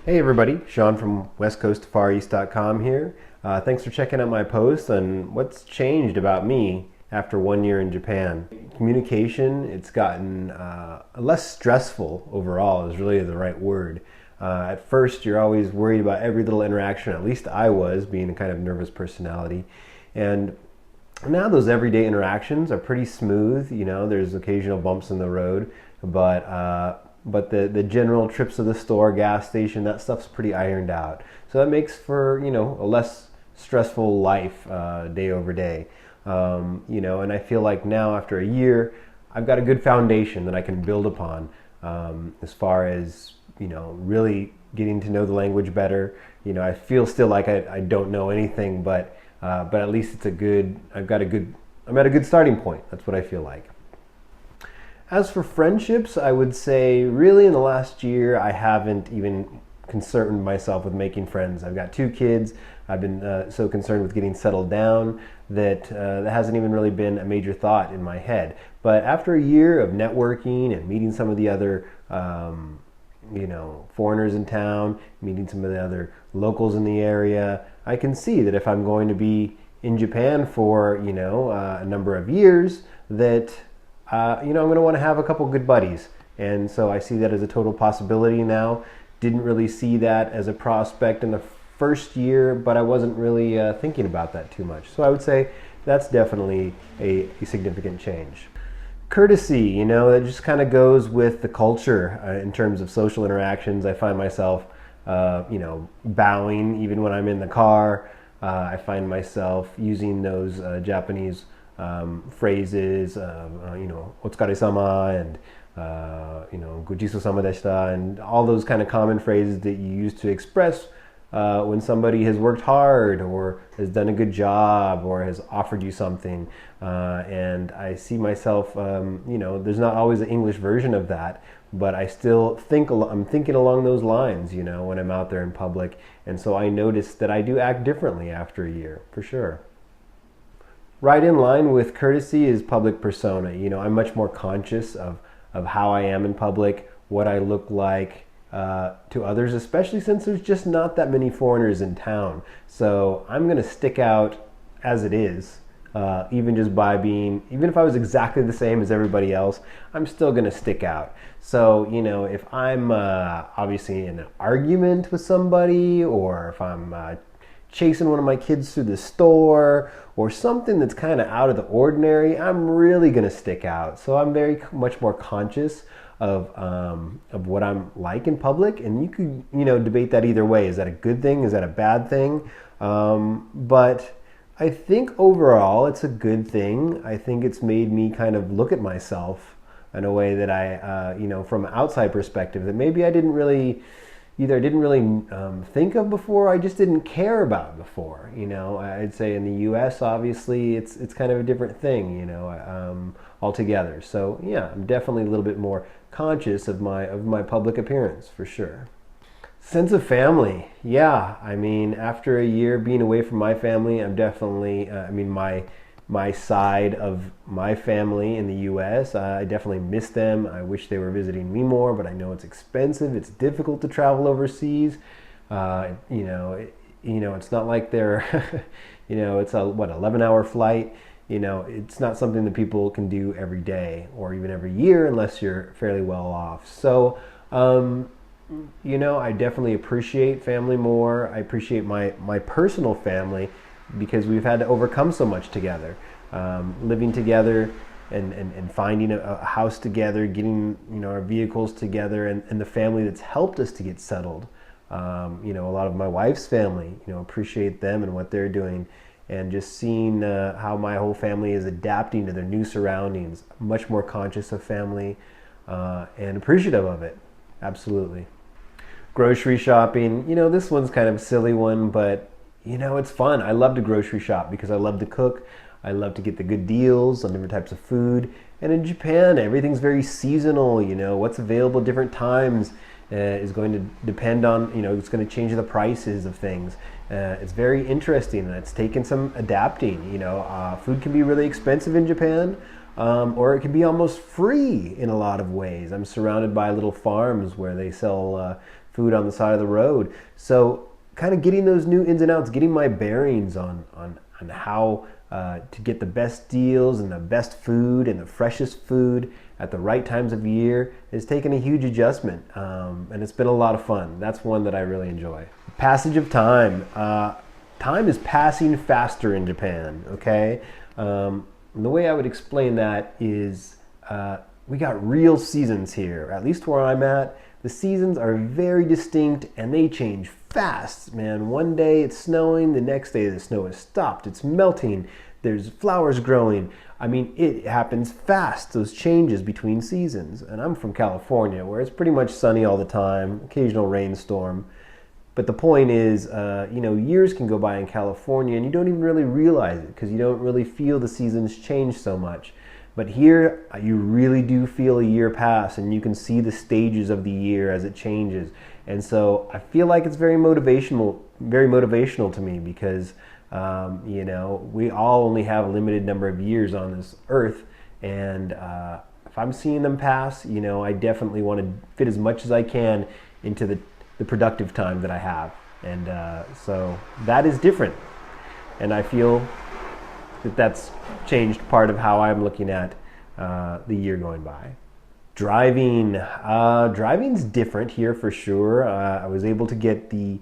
Hey everybody, Sean from westcoastfareast.com here. Thanks for checking out my post on what's changed about me after 1 year in Japan. Communication, it's gotten less stressful overall is really the right word. At first you're always worried about every little interaction, at least I was, being a kind of nervous personality. And now those everyday interactions are pretty smooth, there's occasional bumps in the road, but the general trips to the store, gas station, that stuff's pretty ironed out. So that makes for, a less stressful life day over day. And I feel like now after a year, I've got a good foundation that I can build upon as far as, really getting to know the language better. I feel still like I don't know anything, but at least I'm at a good starting point. That's what I feel like. As for friendships, I would say really in the last year, I haven't even concerned myself with making friends. I've got 2 kids. I've been so concerned with getting settled down that that hasn't even really been a major thought in my head. But after a year of networking and meeting some of the other foreigners in town, meeting some of the other locals in the area, I can see that if I'm going to be in Japan for, a number of years, that I'm going to want to have a couple good buddies. And so I see that as a total possibility now. Didn't really see that as a prospect in the first year, but I wasn't really thinking about that too much. So I would say that's definitely a significant change. Courtesy, that just kind of goes with the culture in terms of social interactions. I find myself, bowing even when I'm in the car. I find myself using those Japanese phrases, otsukare-sama and gochiso-sama deshita, and all those kind of common phrases that you use to express when somebody has worked hard or has done a good job or has offered you something. And I see myself, there's not always an English version of that, but I still I'm thinking along those lines, when I'm out there in public. And so I notice that I do act differently after a year, for sure. Right in line with courtesy is public persona. I'm much more conscious of how I am in public, what I look like to others, especially since there's just not that many foreigners in town. So I'm going to stick out as it is, even if I was exactly the same as everybody else, I'm still going to stick out. So, if I'm obviously in an argument with somebody, or if I'm chasing one of my kids through the store, or something that's kind of out of the ordinary, I'm really going to stick out. So I'm very much more conscious of what I'm like in public, and you could debate that either way. Is that a good thing? Is that a bad thing? But I think overall it's a good thing. I think it's made me kind of look at myself in a way that I from an outside perspective that maybe I didn't really think of before. I just didn't care about before. I'd say in the U.S. obviously it's kind of a different thing, altogether. So yeah, I'm definitely a little bit more conscious of my public appearance, for sure. Sense of family, yeah. After a year being away from my family, I'm definitely my side of my family in the U.S. I definitely miss them. I wish they were visiting me more, but I know it's expensive. It's difficult to travel overseas. It's not like they're, it's a 11-hour flight. It's not something that people can do every day or even every year unless you're fairly well off. So, I definitely appreciate family more. I appreciate my personal family, because we've had to overcome so much together, living together and finding a house together, getting our vehicles together, and the family that's helped us to get settled. A lot of my wife's family, appreciate them and what they're doing, and just seeing how my whole family is adapting to their new surroundings. Much more conscious of family and appreciative of it. Absolutely. Grocery shopping, this one's kind of a silly one, but it's fun. I love to grocery shop because I love to cook. I love to get the good deals on different types of food. And in Japan, everything's very seasonal. What's available at different times is going to depend on, it's going to change the prices of things. It's very interesting, and it's taken some adapting. Food can be really expensive in Japan. or it can be almost free in a lot of ways. I'm surrounded by little farms where they sell food on the side of the road. So kind of getting those new ins and outs, getting my bearings on how to get the best deals and the best food and the freshest food at the right times of year has taken a huge adjustment, and it's been a lot of fun. That's one that I really enjoy. Passage of time. Time is passing faster in Japan, okay? And the way I would explain that is we got real seasons here, at least where I'm at. The seasons are very distinct and they change fast, man. One day it's snowing, the next day the snow has stopped, it's melting, there's flowers growing. I mean, it happens fast, those changes between seasons. And I'm from California, where it's pretty much sunny all the time, occasional rainstorm. But the point is, years can go by in California and you don't even really realize it because you don't really feel the seasons change so much. But here, you really do feel a year pass and you can see the stages of the year as it changes. And so I feel like it's very motivational to me because, we all only have a limited number of years on this earth. And if I'm seeing them pass, I definitely want to fit as much as I can into the productive time that I have. And so that is different. And I feel that's changed part of how I'm looking at the year going by. Driving's different here for sure. I was able to get the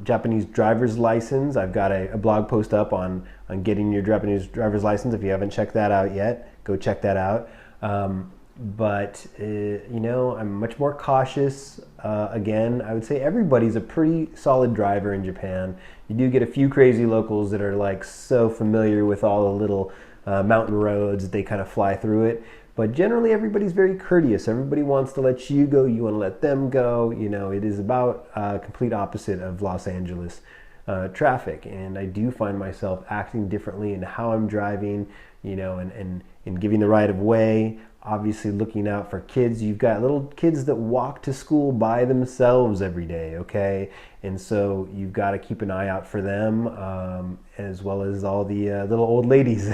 Japanese driver's license. I've got a blog post up on getting your Japanese driver's license. If you haven't checked that out yet, go check that out. But I'm much more cautious. Again, I would say everybody's a pretty solid driver in Japan. You do get a few crazy locals that are like so familiar with all the little mountain roads, they kind of fly through it. But generally everybody's very courteous. Everybody wants to let you go, you want to let them go. It is about complete opposite of Los Angeles traffic. And I do find myself acting differently in how I'm driving, and giving the right of way. Obviously looking out for kids. You've got little kids that walk to school by themselves every day, okay? And so you've got to keep an eye out for them, as well as all the little old ladies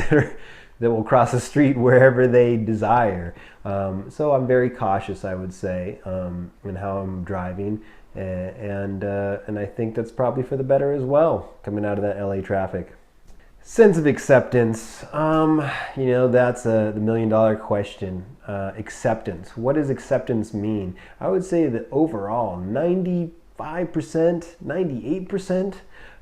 that will cross the street wherever they desire. So I'm very cautious, I would say, in how I'm driving. And I think that's probably for the better as well, coming out of that LA traffic. Sense of acceptance, that's the million-dollar question. Acceptance. What does acceptance mean? I would say that overall, 95%, 98%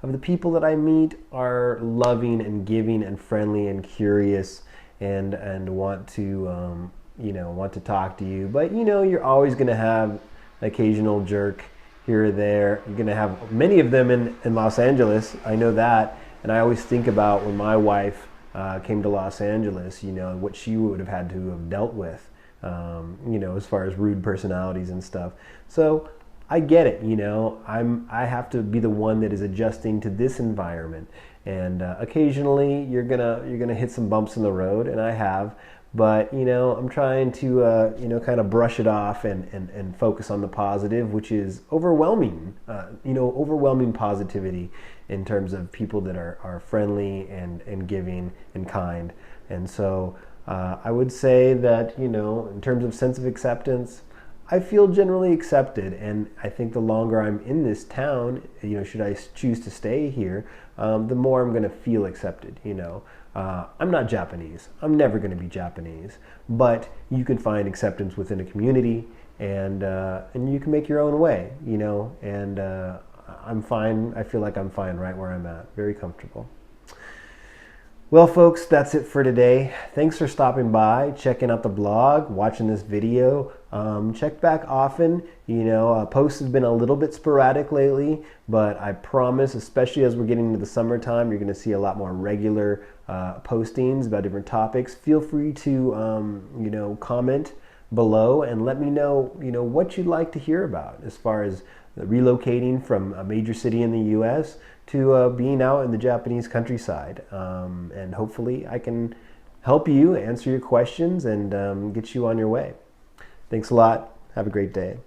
of the people that I meet are loving and giving and friendly and curious and want to, want to talk to you. But, you're always going to have an occasional jerk here or there. You're going to have many of them in Los Angeles. I know that. And I always think about when my wife came to Los Angeles, what she would have had to have dealt with, as far as rude personalities and stuff. So I get it, I have to be the one that is adjusting to this environment. And occasionally you're gonna hit some bumps in the road, and I have. But I'm trying to kind of brush it off and focus on the positive, which is overwhelming positivity in terms of people that are friendly and giving and kind. And so I would say that in terms of sense of acceptance, I feel generally accepted, and I think the longer I'm in this town, should I choose to stay here, the more I'm going to feel accepted. I'm not Japanese. I'm never going to be Japanese, but you can find acceptance within a community, and you can make your own way. And I'm fine. I feel like I'm fine right where I'm at. Very comfortable. Well, folks, that's it for today. Thanks for stopping by, checking out the blog, watching this video. Check back often. Posts have been a little bit sporadic lately, but I promise, especially as we're getting into the summertime, you're going to see a lot more regular postings about different topics. Feel free to, comment below and let me know, what you'd like to hear about as far as relocating from a major city in the U.S. to being out in the Japanese countryside. And hopefully I can help you answer your questions and get you on your way. Thanks a lot. Have a great day.